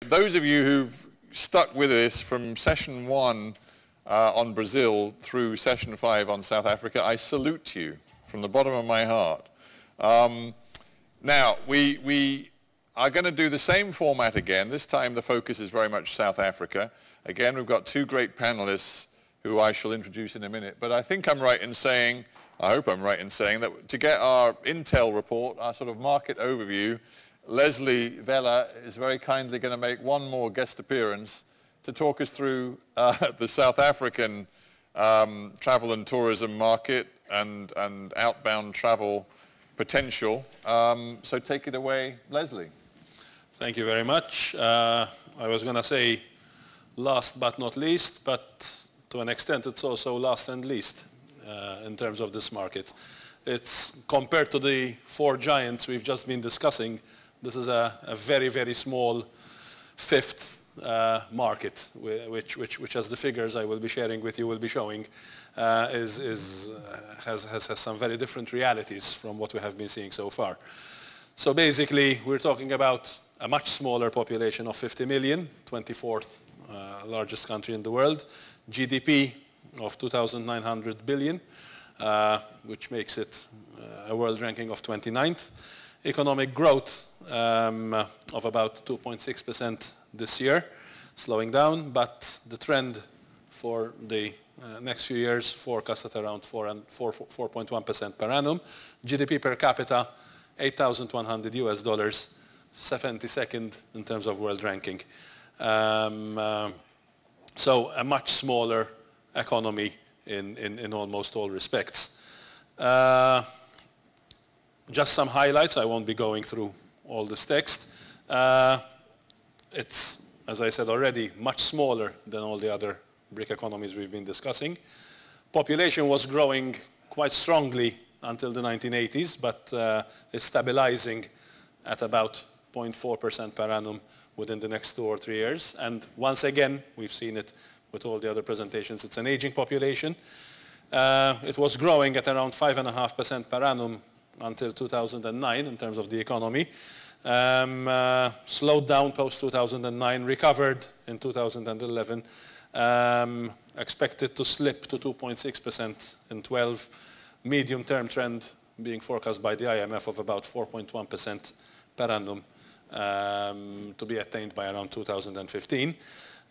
Those of you who've stuck with us from session 1 on Brazil through session 5 on South Africa, I salute you from the bottom of my heart. Now, we are going to do the same format again. This time the focus is very much South Africa. Again, we've got two great panelists who I shall introduce in a minute. But I think I'm right in saying, I hope I'm right in saying, that to get our intel report, our sort of market overview, Leslie Vella is very kindly going to make one more guest appearance to talk us through the South African travel and tourism market and outbound travel potential. So take it away, Leslie. Thank you very much. I was going to say last but not least, but to an extent it's also last and least in terms of this market. It's compared to the four giants we've just been discussing, this is a very, very small fifth market, which as the figures I will be sharing with you will be showing, has some very different realities from what we have been seeing so far. So basically, we're talking about a much smaller population of 50 million, 24th largest country in the world, GDP of 2,900 billion, which makes it a world ranking of 29th. Economic growth of about 2.6% this year, slowing down, but the trend for the next few years forecast at around 4.1% per annum. GDP per capita, $8,100 US, 72nd in terms of world ranking. So a much smaller economy in almost all respects. Just some highlights. I won't be going through all this text. It's, as I said already, much smaller than all the other BRIC economies we've been discussing. Population was growing quite strongly until the 1980s, but is stabilizing at about 0.4% per annum within the next 2 or 3 years. And once again, we've seen it with all the other presentations, it's an aging population. It was growing at around 5.5% per annum until 2009 in terms of the economy. Slowed down post-2009, recovered in 2011, expected to slip to 2.6% in 12, medium-term trend being forecast by the IMF of about 4.1% per annum to be attained by around 2015.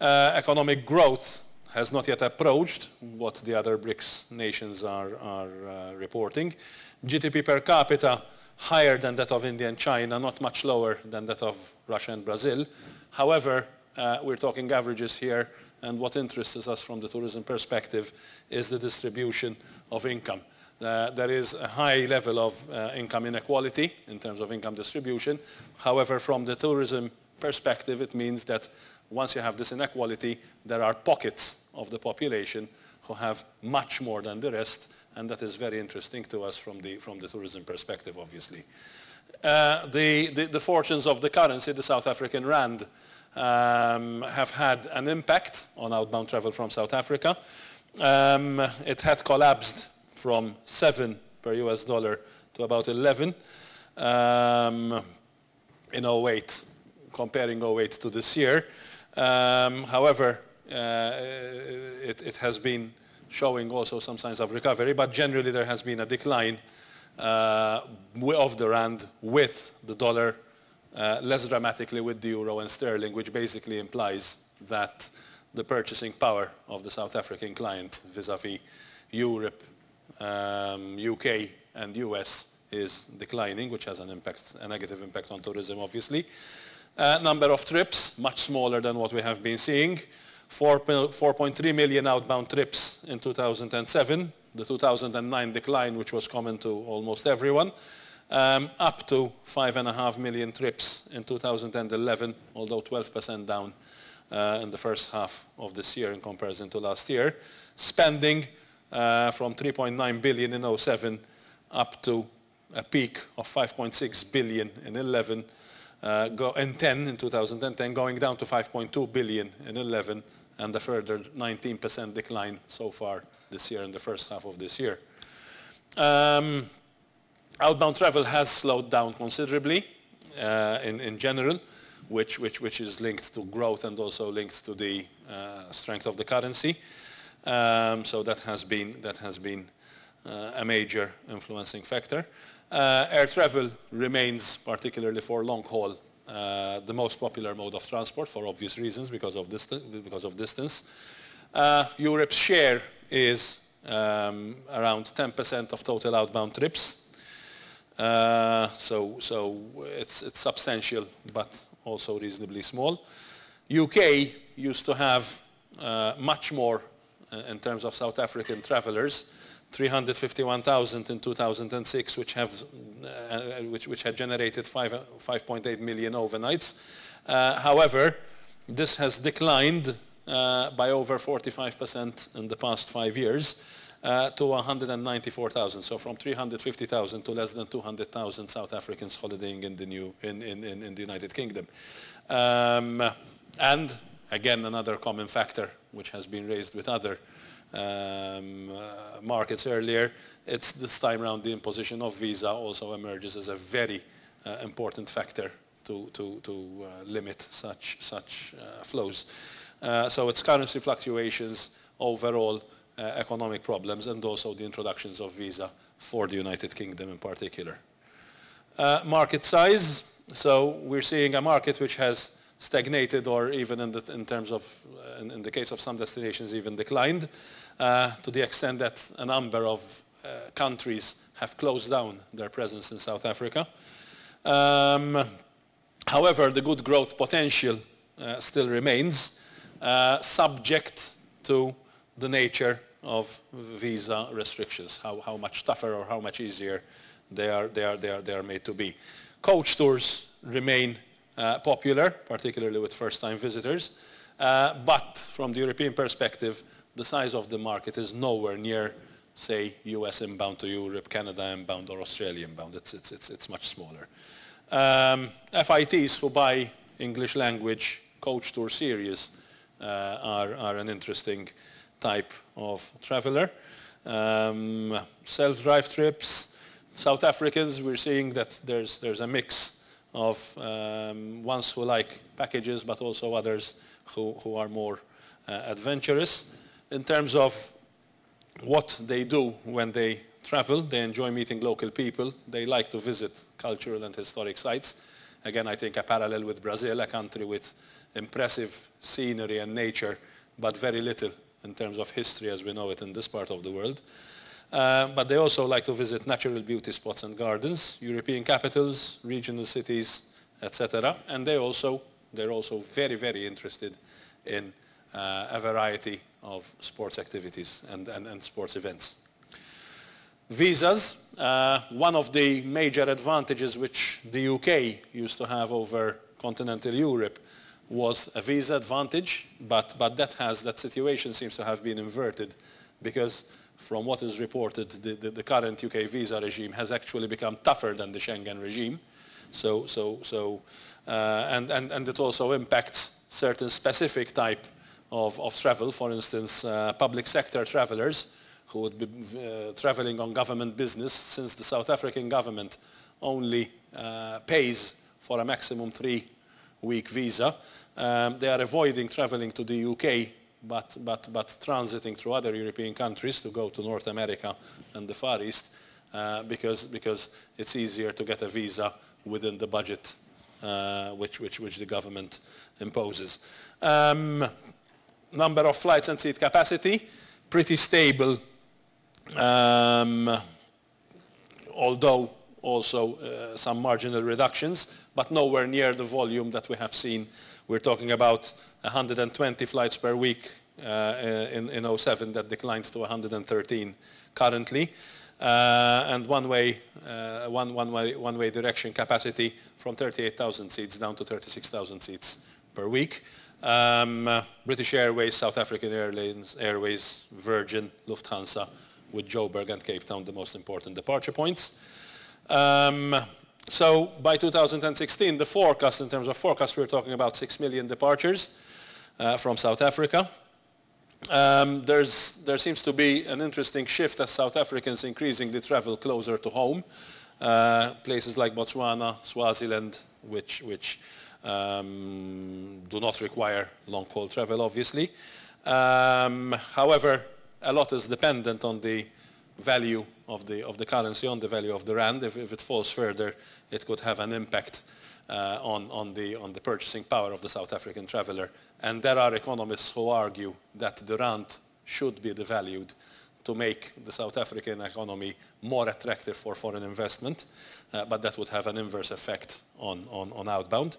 Economic growth has not yet approached what the other BRICS nations are reporting. GDP per capita higher than that of India and China, not much lower than that of Russia and Brazil. However, we're talking averages here, and what interests us from the tourism perspective is the distribution of income. There is a high level of income inequality in terms of income distribution. However, from the tourism perspective, it means that once you have this inequality, there are pockets of the population who have much more than the rest, and that is very interesting to us from the tourism perspective, obviously. The fortunes of the currency, the South African rand, have had an impact on outbound travel from South Africa. It had collapsed from 7 per US dollar to about 11 in 08, comparing 08 to this year. However, it has been showing also some signs of recovery, but generally there has been a decline of the rand with the dollar, less dramatically with the euro and sterling, which basically implies that the purchasing power of the South African client vis-a-vis Europe, UK and US is declining, which has a negative impact on tourism, obviously. Number of trips, much smaller than what we have been seeing. 4.3 million outbound trips in 2007, the 2009 decline, which was common to almost everyone, up to 5.5 million trips in 2011, although 12% down in the first half of this year in comparison to last year. Spending from 3.9 billion in 07 up to a peak of 5.6 billion in 11, in 2010, going down to 5.2 billion in 11, and a further 19% decline so far this year in the first half of this year. Outbound travel has slowed down considerably in general. which is linked to growth and also linked to the strength of the currency. So that has been a major influencing factor. Air travel remains, particularly for long haul, the most popular mode of transport for obvious reasons because of distance. Europe's share is around 10% of total outbound trips. So it's substantial, but also reasonably small. UK used to have much more in terms of South African travelers, 351,000 in 2006, which had generated 5.8 million overnights. However, this has declined by over 45% in the past 5 years to 194,000. So from 350,000 to less than 200,000 South Africans holidaying in the United Kingdom. And again, another common factor which has been raised with other markets earlier, it's this time around the imposition of visa also emerges as a very important factor to limit such flows. So it's currency fluctuations, overall economic problems, and also the introductions of visa for the United Kingdom in particular. Market size, so we're seeing a market which has stagnated, or even in the case of some destinations even declined, to the extent that a number of countries have closed down their presence in South Africa. However, the good growth potential still remains, subject to the nature of visa restrictions, how much tougher or how much easier they are made to be. Coach tours remain popular, particularly with first-time visitors, but from the European perspective, the size of the market is nowhere near, say, US inbound to Europe, Canada inbound, or Australia inbound. It's much smaller. FITs who buy English language coach tour series are an interesting type of traveler. Self-drive trips, South Africans, we're seeing that there's a mix of ones who like packages, but also others who are more adventurous. In terms of what they do when they travel, they enjoy meeting local people. They like to visit cultural and historic sites. Again, I think a parallel with Brazil, a country with impressive scenery and nature, but very little in terms of history as we know it in this part of the world. But they also like to visit natural beauty spots and gardens, European capitals, regional cities, etc. And they're also very, very interested in a variety of sports activities and sports events. Visas, one of the major advantages which the UK used to have over continental Europe was a visa advantage, but that situation seems to have been inverted, because from what is reported, the current UK visa regime has actually become tougher than the Schengen regime. And it also impacts certain specific type of travel. For instance, public sector travelers who would be traveling on government business, since the South African government only pays for a maximum 3-week visa. They are avoiding traveling to the UK, but transiting through other European countries to go to North America and the Far East, because it's easier to get a visa within the budget which the government imposes. Number of flights and seat capacity, pretty stable, although also some marginal reductions, but nowhere near the volume that we have seen. We're talking about 120 flights per week in 2007 that declines to 113 currently, and one-way direction capacity from 38,000 seats down to 36,000 seats per week. British Airways, South African Airways, Virgin, Lufthansa, with Joburg and Cape Town the most important departure points. So by 2016, the forecast, in terms of forecast, we're talking about 6 million departures from South Africa. There seems to be an interesting shift as South Africans increasingly travel closer to home. Places like Botswana, Swaziland, which do not require long-haul travel, obviously. However, a lot is dependent on the value of the currency, on the value of the rand. If it falls further, it could have an impact on the purchasing power of the South African traveler. And there are economists who argue that the rand should be devalued to make the South African economy more attractive for foreign investment, but that would have an inverse effect on outbound.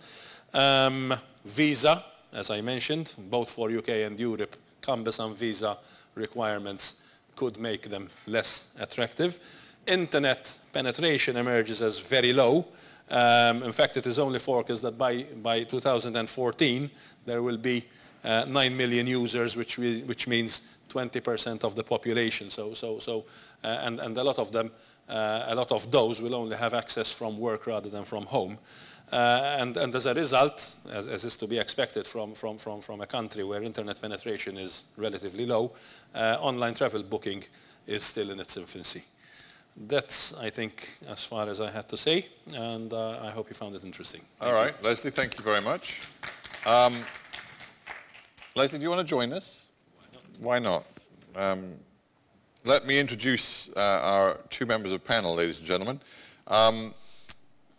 Visa, as I mentioned, both for UK and Europe, cumbersome visa requirements could make them less attractive. Internet penetration emerges as very low. In fact, it is only forecast that by 2014 there will be 9 million users, which means 20% of the population. And a lot of them, a lot of those will only have access from work rather than from home. And as a result, as is to be expected from a country where internet penetration is relatively low, online travel booking is still in its infancy. That's, I think, as far as I had to say, and I hope you found it interesting. All right, Leslie, thank you very much. Leslie, do you want to join us? Why not? Let me introduce our two members of panel, ladies and gentlemen.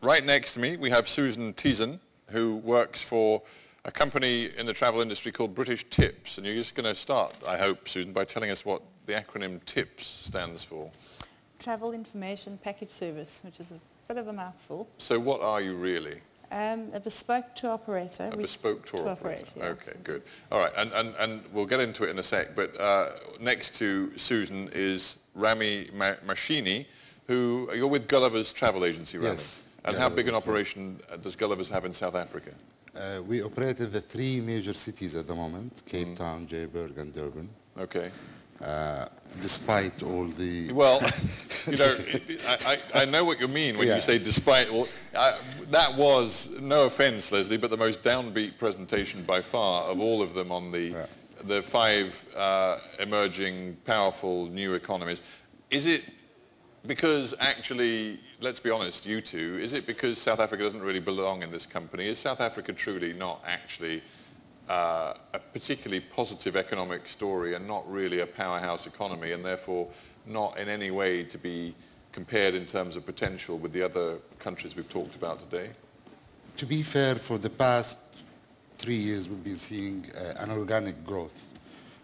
Right next to me, we have Susan Thiessen, who works for a company in the travel industry called British Tips. And you're just going to start, I hope, Susan, by telling us what the acronym TIPS stands for. Travel Information Package Service, which is a bit of a mouthful. So what are you really? A bespoke tour operator. A bespoke tour operator. Yeah. Okay, good. All right, and we'll get into it in a sec, but next to Susan is Rami Mashini, who, you're with Gulliver's Travel Agency, Rami. Yes. And how big an operation does Gulliver's have in South Africa? We operate in the 3 major cities at the moment, Cape Town, Joburg, and Durban. Okay. Despite all the... Well, you know, I know what you mean when you say despite. Well, that was, no offense, Leslie, but the most downbeat presentation by far of all of them on the 5 emerging, powerful new economies. Is it because actually, let's be honest, you two, is it because South Africa doesn't really belong in this company? Is South Africa truly not actually a particularly positive economic story and not really a powerhouse economy, and therefore not in any way to be compared in terms of potential with the other countries we've talked about today? To be fair, for the past 3 years we've been seeing an organic growth.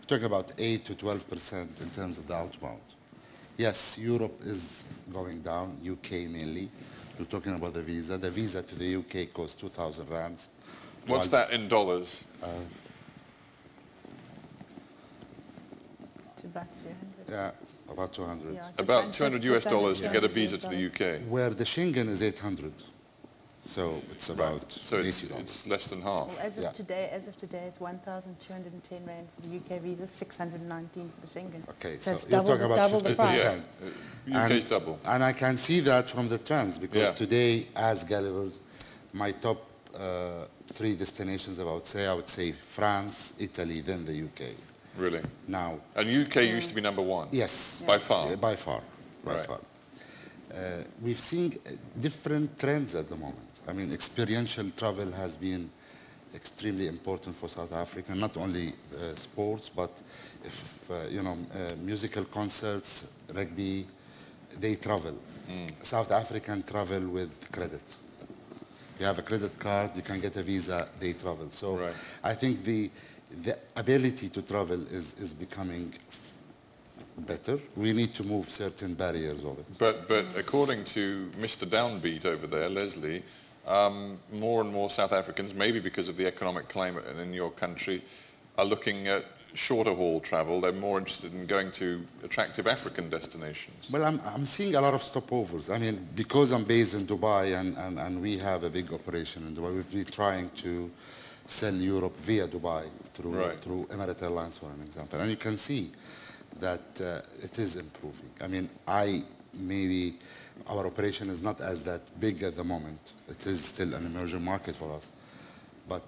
We're talking about 8 to 12% in terms of the outbound. Yes, Europe is going down, UK mainly. We're talking about the visa. The visa to the UK costs 2,000 rands. What's that in dollars? About 200. Yeah, about 200. Yeah, About 200 US dollars to get a $200 visa to the UK. Where the Schengen is 800. So it's about So $80. it's less than half. Well, as of today, it's 1,210 rand for the UK visa, 619 for the Schengen. Okay, so it's you're talking about double the 50%. price. UK's double. And I can see that from the trends, because today, as Gulliver's, my top 3 destinations, I would say France, Italy, then the UK. Really? Now. And UK used to be number 1? Yes. By far? By far. We've seen different trends at the moment. I mean, experiential travel has been extremely important for South Africa, not only sports, but if, musical concerts, rugby, they travel. South African travel with credit. You have a credit card, you can get a visa, they travel. So I think the ability to travel is becoming better. We need to move certain barriers of it. But according to Mr. Downbeat over there, Leslie, more and more South Africans, maybe because of the economic climate in your country, are looking at shorter haul travel. They're more interested in going to attractive African destinations. Well, I'm seeing a lot of stopovers. I mean, because I'm based in Dubai and we have a big operation in Dubai, we've been trying to sell Europe via Dubai through Emirates Airlines, for an example. And you can see that it is improving. I mean, maybe our operation is not as that big at the moment. It is still an emerging market for us. But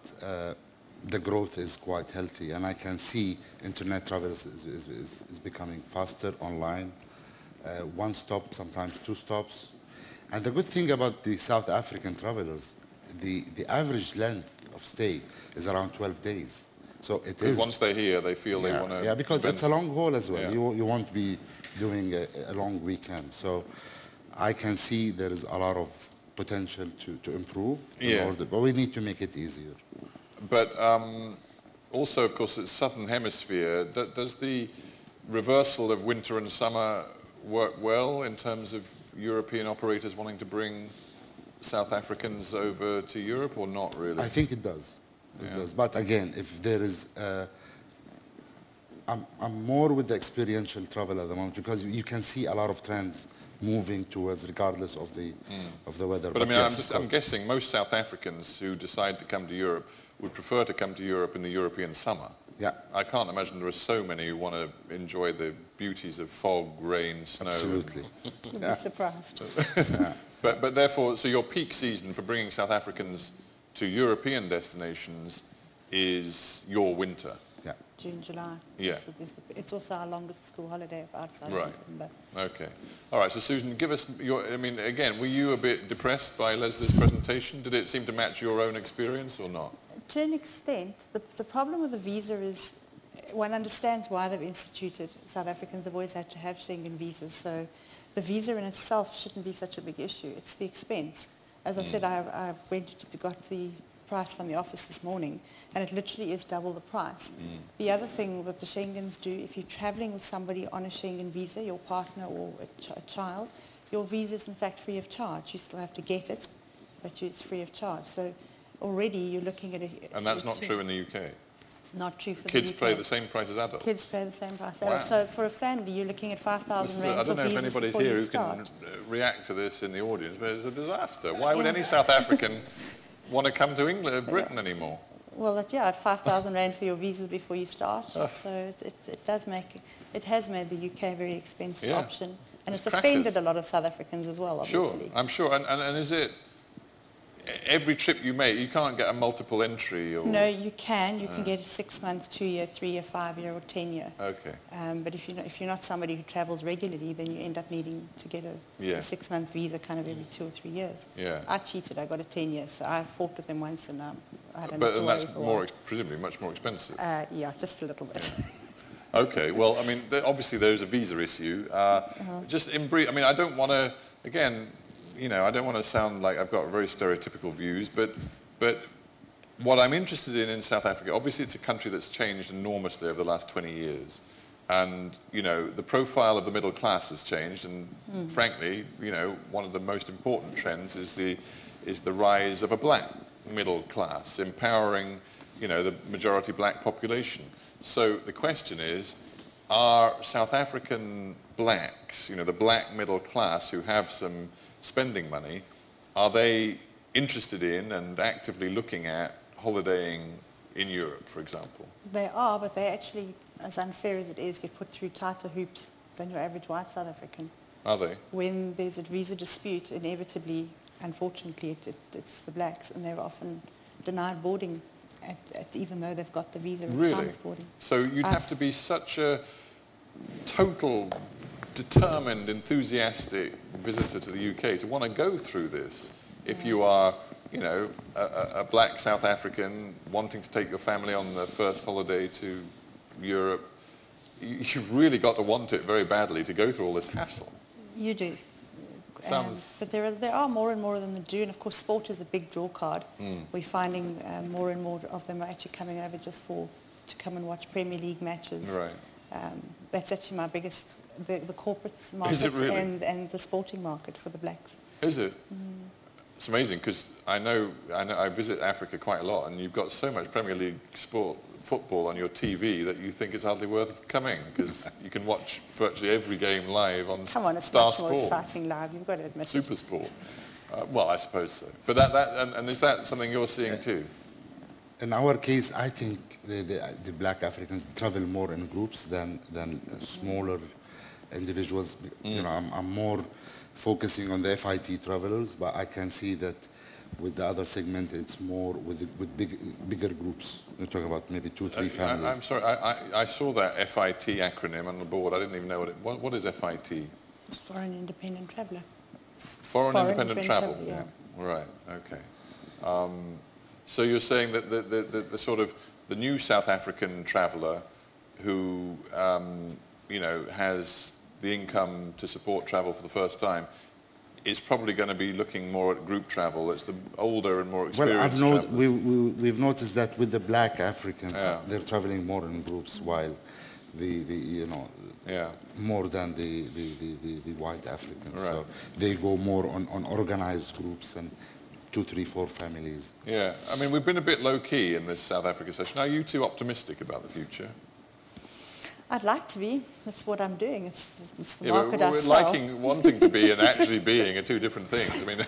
the growth is quite healthy. And I can see internet travel is becoming faster online. 1 stop, sometimes 2 stops. And the good thing about the South African travelers, the average length of stay is around 12 days. So it is. Once they're here, they feel they want to. Yeah, because it's a long haul as well. Yeah. You won't be doing a long weekend. So I can see there is a lot of potential to improve, but we need to make it easier. But also, of course, it's Southern Hemisphere. Does the reversal of winter and summer work well in terms of European operators wanting to bring South Africans over to Europe, or not really? I think it does. It does. But again, if there is, I'm more with the experiential travel at the moment, because you can see a lot of trends moving towards, regardless of the weather. But I mean, I'm guessing most South Africans who decide to come to Europe would prefer to come to Europe in the European summer. Yeah. I can't imagine there are so many who want to enjoy the beauties of fog, rain, snow. Absolutely. You'll be surprised. But therefore, so your peak season for bringing South Africans to European destinations is your winter. Yeah. June, July. Yeah. It's also our longest school holiday outside Right. of December. Okay. All right. So Susan, give us your, I mean, again, were you a bit depressed by Leslie's presentation? Did it seem to match your own experience or not? To an extent, the problem with the visa is one understands why they've instituted. South Africans have always had to have Schengen visas, so the visa in itself shouldn't be such a big issue. It's the expense. As I said, I got the price from the office this morning, and it literally is double the price. The other thing that the Schengens do, if you're traveling with somebody on a Schengen visa, your partner or a child, your visa is in fact free of charge. You still have to get it, but it's free of charge. So already you're looking at a... And that's not true in the UK? It's not true for Kids the UK. pay the same price as adults? Kids pay the same price. Wow. So for a family, you're looking at 5,000 rand I don't for know if visas anybody's before here you who start. can react to this in the audience, but it's a disaster. Why would any South African want to come to England, Britain anymore? Well, at 5,000 rand for your visas before you start. So it has made the UK a very expensive option. And it's offended a lot of South Africans as well, obviously. Sure, I'm sure. And is it, every trip you make, you can't get a multiple entry? Or... No, you can. You can get a 6 month, 2 year, 3 year, 5 year, or 10 year. Okay. But if you're not somebody who travels regularly, then you end up needing to get a 6 month visa kind of every 2 or 3 years. Yeah. I cheated. I got a 10 year, so I fought with them once, and I had But to and worry that's for a while. presumably much more expensive. Yeah, just a little bit. Okay, well, I mean, obviously there is a visa issue. Just in brief, I mean, I don't want to, again, you know, I don't want to sound like I've got very stereotypical views, but what I'm interested in South Africa, obviously it's a country that's changed enormously over the last 20 years. And, you know, the profile of the middle class has changed, and frankly, you know, one of the most important trends is the rise of a black middle class, empowering, you know, the majority black population. So the question is, are South African blacks, you know, the black middle class who have some spending money, are they interested in and actively looking at holidaying in Europe, for example? They are, but they actually, as unfair as it is, get put through tighter hoops than your average white South African. Are they? When there's a visa dispute, inevitably, unfortunately, it's the blacks, and they're often denied boarding, even though they've got the visa at the time of boarding. So you'd have to be such a total, determined, enthusiastic visitor to the UK to want to go through this. If you are, you know, a black South African wanting to take your family on the first holiday to Europe, you've really got to want it very badly to go through all this hassle. You do. But there are more and more of them that do, and of course sport is a big draw card. We're finding more and more of them are actually coming over just to come and watch Premier League matches. Right. That's actually my biggest, the corporate market. Is it really? and the sporting market for the blacks. Is it? It's amazing, because I visit Africa quite a lot, and you've got so much Premier League football on your TV that you think it's hardly worth coming, because you can watch virtually every game live on Come on, it's Star much more Sport. exciting live, you've got to admit Super it. Sport. Well, I suppose so. But and is that something you're seeing too? In our case, I think the black Africans travel more in groups than smaller individuals. You know, I'm more focusing on the FIT travelers, but I can see that with the other segment, it's more with bigger groups. We're talking about maybe 2 or 3 families. I'm sorry, I saw that FIT acronym on the board. I didn't even know what is FIT? Foreign independent traveller. Foreign independent travel. Yeah. Right. Okay. So you're saying that the sort of the new South African traveller who you know has the income to support travel for the first time is probably going to be looking more at group travel. It's the older and more experienced travellers. We've noticed that with the black African, they're traveling more in groups, while you know, more than the white Africans. Right. So they go more on organized groups and 2, 3, 4 families. Yeah, I mean, we've been a bit low-key in this South Africa session. Are you too optimistic about the future? I'd like to be. That's what I'm doing. It's the yeah, market but I we're sell. wanting to be and actually being are two different things. I mean,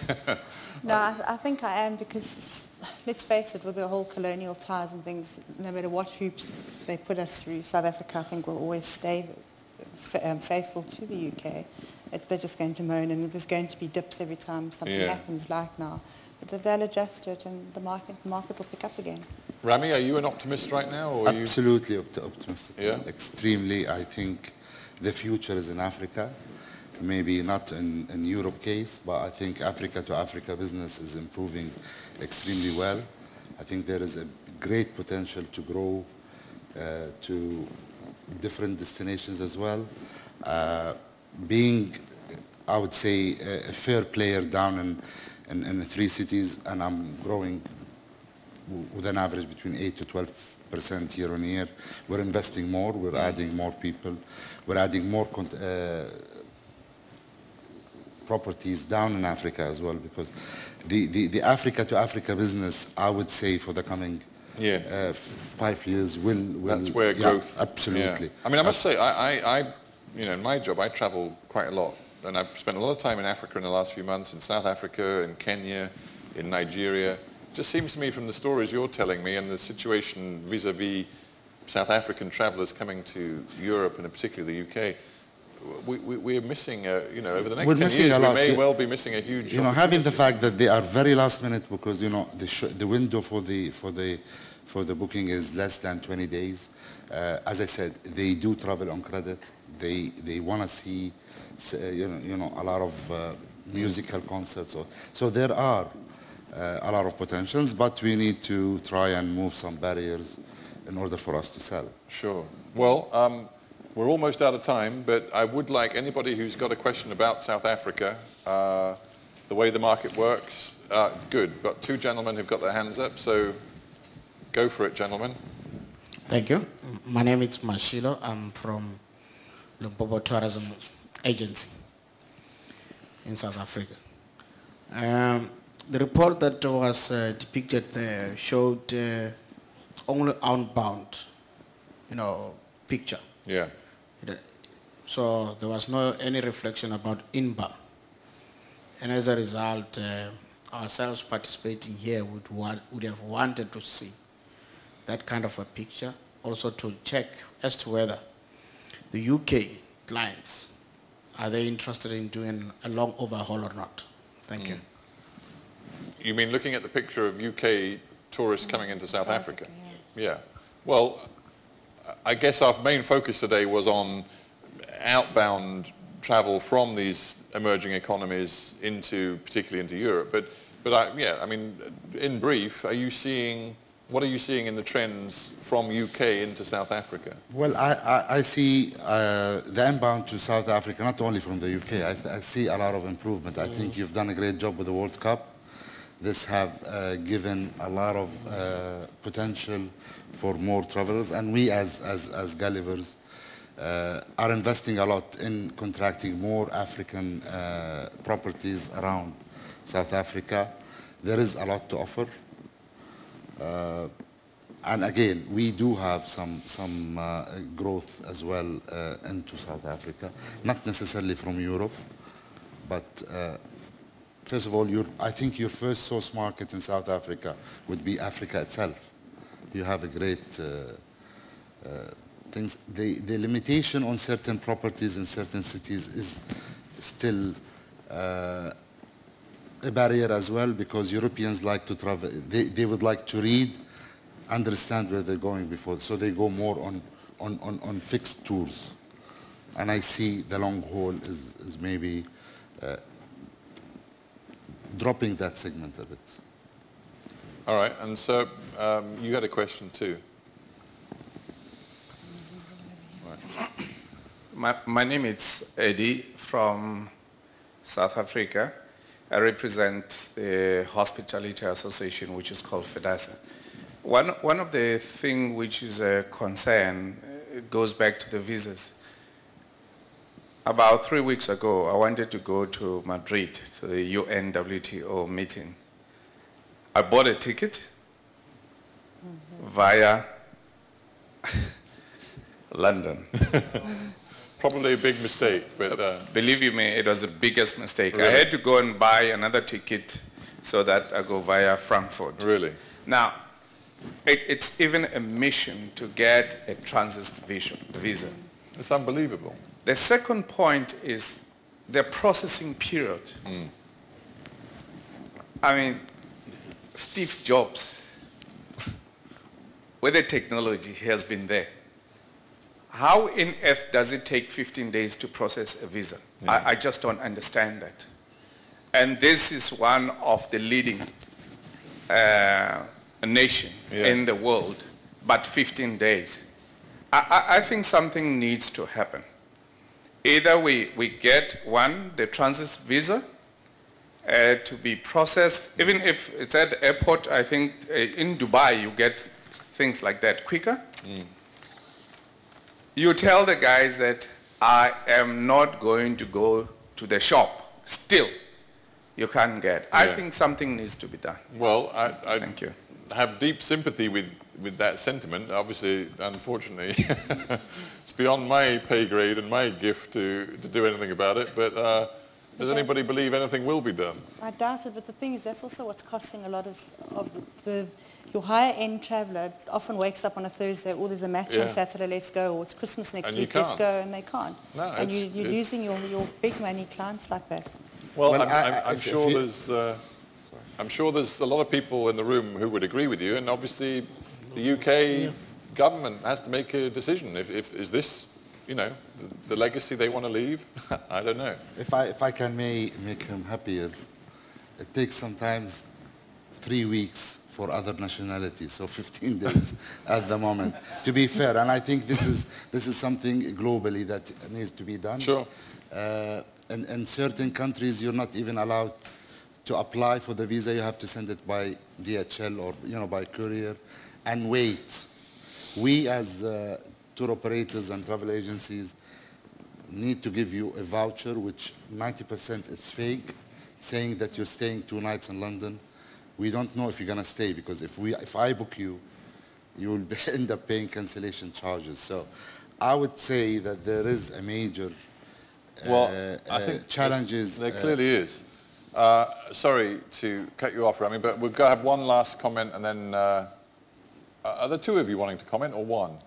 no, I think I am, because let's face it, with the whole colonial ties and things, no matter what hoops they put us through, South Africa, I think, will always stay faithful to the UK. They're just going to moan, and there's going to be dips every time something happens, like now. But they'll adjust to it, and the market will pick up again. Rami, are you an optimist right now? Or Absolutely optimistic. Yeah? Extremely. I think the future is in Africa. Maybe not in Europe case, but I think Africa to Africa business is improving extremely well. I think there is a great potential to grow to different destinations as well. Being, I would say, a fair player down in the 3 cities, and I'm growing with an average between 8 to 12% year on year. We're investing more, we're adding more people, we're adding more properties down in Africa as well, because the Africa to Africa business, I would say, for the coming 5 years will that's where growth. Absolutely. I mean, I must say, I you know, in my job, I travel quite a lot, and I've spent a lot of time in Africa in the last few months, in South Africa, in Kenya, in Nigeria. It just seems to me from the stories you're telling me and the situation vis-a-vis South African travellers coming to Europe and particularly the UK, we're missing, you know, over the next 10 years, we may well be missing a huge. You know, having the fact that they are very last minute, because you know the window for the booking is less than 20 days. As I said, they do travel on credit. They want to see, you know, a lot of musical concerts. So there are a lot of potentials, but we need to try and move some barriers in order for us to sell. Sure. Well, we're almost out of time, but I would like anybody who's got a question about South Africa, the way the market works. Good. Got 2 gentlemen who've got their hands up, so go for it, gentlemen. Thank you. My name is Mashilo. I'm from Limpopo Tourism Agency in South Africa. The report that was depicted there showed only outbound, you know, picture. Yeah. So there was any reflection about inbound. And as a result, ourselves participating here would have wanted to see that kind of a picture, also to check as to whether the UK clients, are they interested in doing a long overhaul or not? Thank you. You mean looking at the picture of UK tourists coming into South Africa? Yeah. Well, I guess our main focus today was on outbound travel from these emerging economies particularly into Europe. But I mean, in brief, what are you seeing in the trends from UK into South Africa? Well, I see the inbound to South Africa, not only from the UK. I see a lot of improvement. I think you've done a great job with the World Cup. This have given a lot of potential for more travelers, and we as Gullivers are investing a lot in contracting more African properties around South Africa. There is a lot to offer. And again, we do have some growth as well into South Africa, not necessarily from Europe, but first of all, I think your first source market in South Africa would be Africa itself. You have a great things. The limitation on certain properties in certain cities is still a barrier as well, because Europeans like to travel. They would like to read, understand where they're going before, so they go more on fixed tours. And I see the long haul is maybe dropping that segment a bit. All right, and so you had a question too. My name is Eddie from South Africa. I represent the Hospitality Association, which is called FEDASA. One of the things which is a concern, it goes back to the visas. About 3 weeks ago, I wanted to go to Madrid to the UN WTO meeting. I bought a ticket via London. Probably a big mistake, but... Believe you me, it was the biggest mistake. Really? I had to go and buy another ticket so that I go via Frankfurt. Really? Now, it's even a mission to get a transit visa. It's unbelievable. The second point is the processing period. I mean, Steve Jobs, with the technology, he has been there. How in earth does it take 15 days to process a visa? Yeah. I just don't understand that. And this is one of the leading nation in the world, but 15 days. I think something needs to happen. Either we get the transit visa to be processed, even if it's at the airport. I think in Dubai you get things like that quicker. You tell the guys that I am not going to go to the shop. Still, you can't get. Yeah. I think something needs to be done. Well, I thank you. Have deep sympathy with that sentiment. Obviously, unfortunately, it's beyond my pay grade and my gift to do anything about it. But does anybody believe anything will be done? I doubt it, but the thing is, that's also what's costing a lot of your higher-end traveller often wakes up on a Thursday, oh, there's a match on Saturday, let's go, or it's Christmas next week, let's go, and they can't. No, and you're losing your big money clients like that. Well, I'm sure there's a lot of people in the room who would agree with you, and obviously the UK government has to make a decision. Is this, the legacy they want to leave? I don't know. If I can make him happier, it takes sometimes 3 weeks for other nationalities, so 15 days at the moment, to be fair. And I think this is something globally that needs to be done. Sure. In certain countries, you're not even allowed to apply for the visa. You have to send it by DHL or by courier and wait. We as tour operators and travel agencies need to give you a voucher, which 90% is fake, saying that you're staying 2 nights in London. We don't know if you're going to stay, because if I book you, you will end up paying cancellation charges. So I would say that there is a major I think challenges. There clearly is. Sorry to cut you off, Rami, but we've got to have one last comment, and then are there 2 of you wanting to comment, or 1? Yes.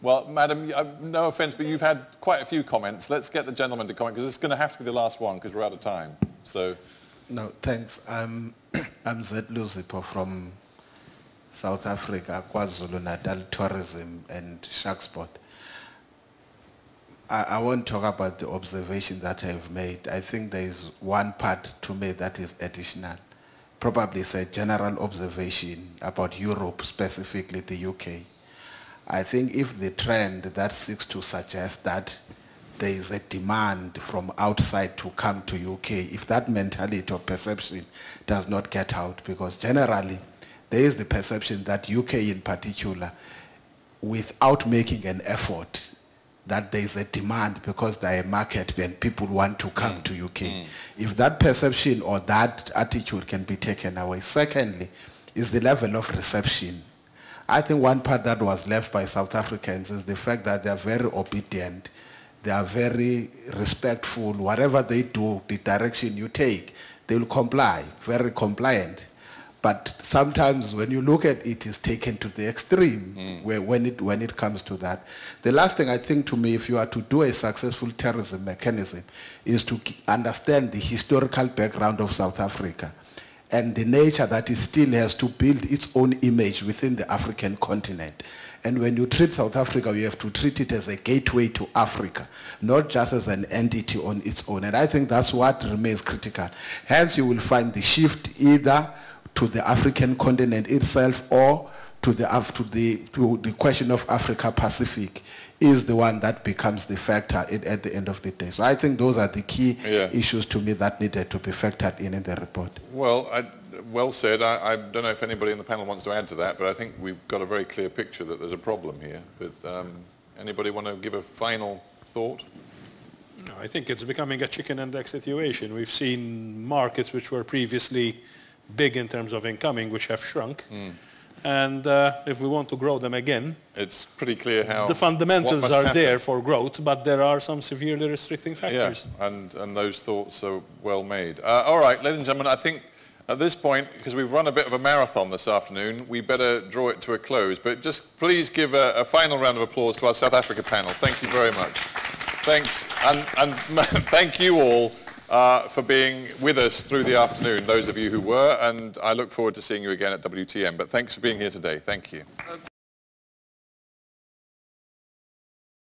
Well, madam, no offence, but you've had quite a few comments. Let's get the gentleman to comment, because it's going to have to be the last one, because we're out of time. So. No, thanks. I'm Zed Luzipo from South Africa, KwaZulu-Natal Tourism and Shark Sport. I won't talk about the observation that I've made. I think there is one part to me that is additional. Probably it's a general observation about Europe, specifically the UK. I think if the trend that seeks to suggest that there is a demand from outside to come to UK, if that mentality or perception does not get out, because generally there is the perception that UK in particular, without making an effort, that there is a demand because there is a market and people want to come to UK. If that perception or that attitude can be taken away. Secondly, is the level of reception. I think one part that was left by South Africans is the fact that they are very obedient. They are very respectful. Whatever they do, the direction you take, they will comply, very compliant. But sometimes when you look at it, it's taken to the extreme when it comes to that. The last thing I think, to me, if you are to do a successful tourism mechanism, is to understand the historical background of South Africa and the nature that it still has to build its own image within the African continent. And when you treat South Africa, you have to treat it as a gateway to Africa, not just as an entity on its own. And I think that's what remains critical. Hence, you will find the shift either to the African continent itself or to the question of Africa Pacific is the one that becomes the factor at the end of the day. So I think those are the key issues to me that needed to be factored in the report. Well, well said. I don't know if anybody in the panel wants to add to that, but I think we've got a very clear picture that there's a problem here. But anybody want to give a final thought? No, I think it's becoming a chicken and egg situation. We've seen markets which were previously big in terms of incoming, which have shrunk. And if we want to grow them again, it's pretty clear how the fundamentals are there for growth, but there are some severely restricting factors. Yeah, and those thoughts are well made. All right, ladies and gentlemen, I think at this point, because we've run a bit of a marathon this afternoon, we better draw it to a close. But just please give a final round of applause to our South Africa panel. Thank you very much. Thanks, and thank you all for being with us through the afternoon, those of you who were, and I look forward to seeing you again at WTM. But thanks for being here today. Thank you.